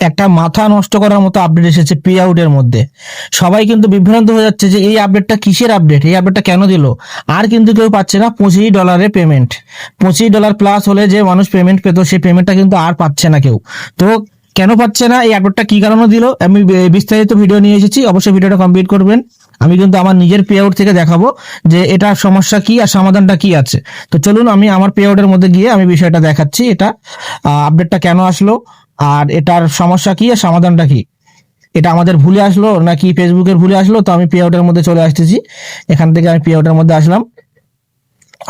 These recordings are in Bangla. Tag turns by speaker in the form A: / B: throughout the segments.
A: একটা মাথা নষ্ট করার মতো আপডেট এসেছে পে আউটের মধ্যে। সবাই কিন্তু বিভ্রান্ত হয়ে যাচ্ছে যে এই আপডেটটা কিসের আপডেট, এই আপডেটটা কেন দিল। আর কিন্তু কেউ পাচ্ছে না $25 পেমেন্ট। $25 প্লাস হলে যে মানুষ পেমেন্ট পেত, সেই পেমেন্টটা কিন্তু আর পাচ্ছে না কেউ। তো কেন পাচ্ছে না, এই আপডেটটা কি কারণে দিল, আমি বিস্তারিত ভিডিও নিয়ে এসেছি, অবশ্যই ভিডিওটা কমপ্লিট করবেন। আমি কিন্তু আমার নিজের পে আউট থেকে দেখাবো যে এটার সমস্যা কি আর সমাধানটা কি আছে। তো চলুন আমি আমার পে আউটের মধ্যে গিয়ে আমি বিষয়টা দেখাচ্ছি, এটা আপডেটটা কেন আসলো আর এটার সমস্যা কি আর সমাধানটা কি। এটা আমাদের ভুলে আসলো নাকি ফেসবুকের ভুলে আসলো। তো আমি পে আউটের মধ্যে চলে আসতেছি, এখান থেকে আমি পে আউটের মধ্যে আসলাম।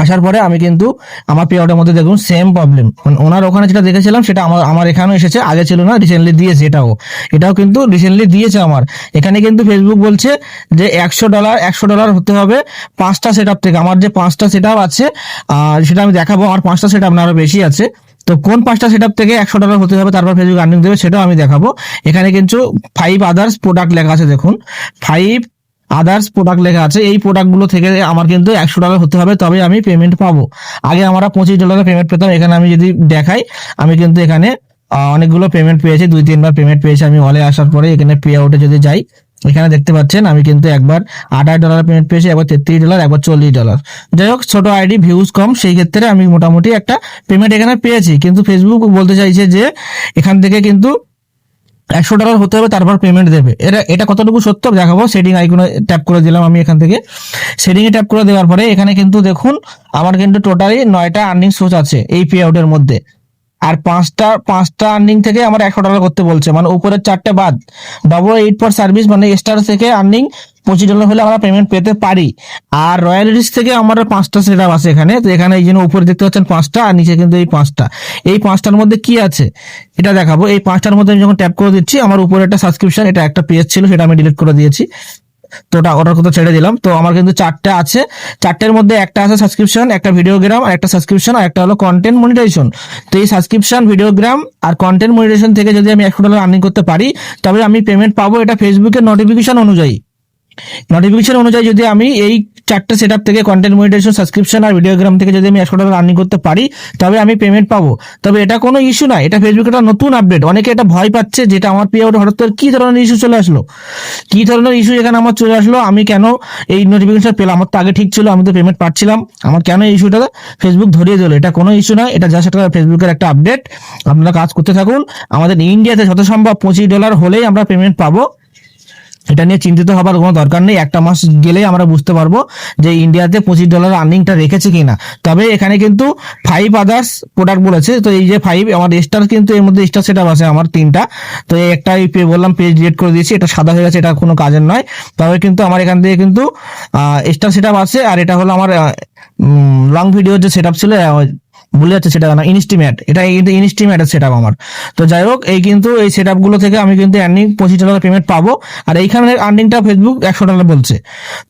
A: আসার পরে আমি কিন্তু আমার পে আউটের মধ্যে দেখুন সেম প্রবলেম, ওনার ওখানে যেটা দেখেছিলাম সেটা আমার আমার এখানেও এসেছে, আগে ছিল না, রিসেন্টলি দিয়েছে। এটাও কিন্তু রিসেন্টলি দিয়েছে আমার এখানে। কিন্তু ফেসবুক বলছে যে $100 হতে হবে 5টা সেট আপ থেকে। আমার যে 5টা সেট আপ আছে সেটা আমি দেখাবো, আমার 5টা সেট আপ না আরো বেশি আছে। তো কোন 5টা সেট আপ থেকে $100 হতে হবে তারপর ফেসবুক আর্নিং দেবে সেটাও আমি দেখাবো। এখানে কিন্তু 5 আদার্স প্রোডাক্ট লেখা আছে, দেখুন 5 আদার্স প্রোডাক্ট লেখা আছে। এই প্রোডাক্টগুলো থেকে আমার কিন্তু $100 হতে হবে তবে আমি পেমেন্ট পাবো। আগে আমরা $25 পেমেন্ট পেতাম। এখানে আমি যদি দেখাই, আমি কিন্তু এখানে অনেকগুলো পেমেন্ট পেয়েছি, 2-3 বার পেমেন্ট পেয়েছি। আমি হলে আসার পরে এখানে পে আউটে যদি যাই, এখানে দেখতে পাচ্ছেন আমি কিন্তু একবার $28 পেমেন্ট পেয়েছি, একবার $33, একবার $40। যাই হোক, ছোট আইডি, ভিউজ কম, সেই ক্ষেত্রে আমি মোটামুটি একটা পেমেন্ট এখানে পেয়েছি। কিন্তু ফেসবুক বলতে চাইছে যে এখান থেকে কিন্তু $100 হতে হবে তারপর পেমেন্ট দেবে। এটা কতটুকু সত্য দেখাবো। সেটিং আইকনে ট্যাপ করে দিলাম আমি এখান থেকে। সেটিং এ ট্যাপ করে দেওয়ার পরে এখানে কিন্তু দেখুন আমার কিন্তু টোটালি 9টা আর্নিং সোর্স আছে এই পে আউটের মধ্যে। আর পাঁচটা আর্নিং থেকে আমার $100 করতে বলছে, মানে উপরের 4টে বাদ। 888 ফর সার্ভিস মানে স্টার থেকে আর্নিং $25 হলে আমরা পেমেন্ট পেতে পারি। আর রয়্যালিটিস থেকে আমার 5টা সেট আপ আছে এখানে। তো এখানে এই জন্য উপরে দেখতে পাচ্ছেন 5টা আর নিচে কিন্তু এই 5টা। এই 5টার মধ্যে কি আছে এটা দেখাবো। এই 5টার মধ্যে আমি যখন ট্যাপ করে দিচ্ছি, আমার উপরে একটা সাবস্ক্রিপশন, এটা একটা পেজ ছিল, সেটা আমি ডিলিট করে দিয়েছি। তো ওটার কথা ছেড়ে দিলাম। তো আমার কিন্তু 4টা আছে, 4টের মধ্যে একটা আছে সাবস্ক্রিপশন, একটা ভিডিওগ্রাম, আর একটা সাবস্ক্রিপশন, আর একটা হলো কন্টেন্ট মনিটাইজেশন। তো এই সাবস্ক্রিপশন, ভিডিওগ্রাম আর কন্টেন্ট মনিটাইজেশন থেকে যদি আমি $100 আর্নিং করতে পারি তবে আমি পেমেন্ট পাবো। এটা ফেসবুকের নোটিফিকেশন অনুযায়ী যদি আমি এই 4টে সেট আপ থেকে কন্টেন্ট মনিটাইজেশন, সাবস্ক্রিপশন আর ভিডিওগ্রাম থেকে যদি আমি $100 আর্নিং করতে পারি তবে আমি পেমেন্ট পাবো। তবে এটা কোনো ইস্যু না, এটা ফেসবুকের একটা নতুন আপডেট। অনেকে এটা ভয় পাচ্ছে যেটা আমার পে আউট হঠাৎ করে কি ধরনের ইস্যু চলে আসলো, কি ধরনের ইস্যু এখানে আমার চলে আসলো, আমি কেন এই নোটিফিকেশন পেলাম। আমার তো আগে ঠিক ছিল, আমি তো পেমেন্ট পাচ্ছিলাম, আমার কেন এই ইস্যুটা ফেসবুক ধরিয়ে দিল। এটা কোনো ইস্যু না, এটা জাস্ট একটা ফেসবুকের একটা আপডেট। আপনারা কাজ করতে থাকুন। আমাদের ইন্ডিয়াতে যত সম্ভব $25 হলেই আমরা পেমেন্ট পাবো। এটা নিয়ে চিন্তিত হবার কোনো দরকার নেই। একটা মাস গেলেই আমরা বুঝতে পারবো যে ইন্ডিয়াতে $25 আর্নিংটা রেখেছে কিনা। তবে এখানে কিন্তু 5 আদার্স প্রোডাক্ট বলেছে। তো এই যে 5 আমার স্টার, কিন্তু এর মধ্যে স্টার সেটআপ আছে আমার 3টা। তো এই একটা বললাম পেজ ডিলিট করে দিয়েছি, এটা সাদা হয়ে গেছে, এটা কোনো কাজের নয়। তবে কিন্তু আমার এখান থেকে কিন্তু স্টার সেটআপ আছে। আর এটা হলো আমার লং ভিডিও যে সেটআপ ছিল, ভুলে যাচ্ছে সেটা না, ইনস্টিমেট। এটা কিন্তু ইনস্টিমেটের সেটআপ আমার। তো যাই হোক, এই কিন্তু এই সেটআপ গুলো থেকে আমি কিন্তু আর্নিং $25 পেমেন্ট পাবো। আর এইখানের আর্নিংটা ফেসবুক $100 বলছে।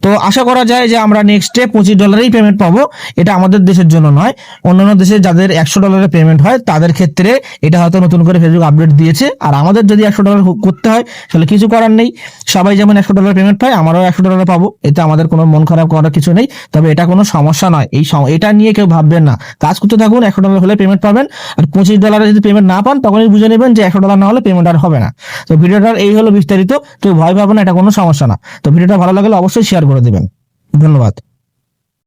A: তো আশা করা যায় যে আমরা নেক্সটে $25 পেমেন্ট পাবো। এটা আমাদের দেশের জন্য নয়, অন্যান্য দেশে যাদের $100 পেমেন্ট হয় তাদের ক্ষেত্রে এটা হয়তো নতুন করে ফেসবুক আপডেট দিয়েছে। আর আমাদের যদি $100 করতে হয় তাহলে কিছু করার নেই। সবাই যেমন $100 পেমেন্ট পায়, আমারও $100 পাবো। এতে আমাদের কোনো মন খারাপ করার কিছু নেই। তবে এটা কোনো সমস্যা নয়, এটা নিয়ে কেউ ভাববেন না। কাজ করতে থাকুন, $100 হলে পেমেন্ট পাবেন। আর $25 যদি পেমেন্ট না পান তখনই বুঝে নেবেন যে $100 না হলে পেমেন্ট আর হবে না। তো ভিডিওটার এই হলো বিস্তারিত। কেউ ভয় পাবেন না, এটা কোনো সমস্যা না। তো ভিডিওটা ভালো লাগলে অবশ্যই শেয়ার করে দেবেন। ধন্যবাদ।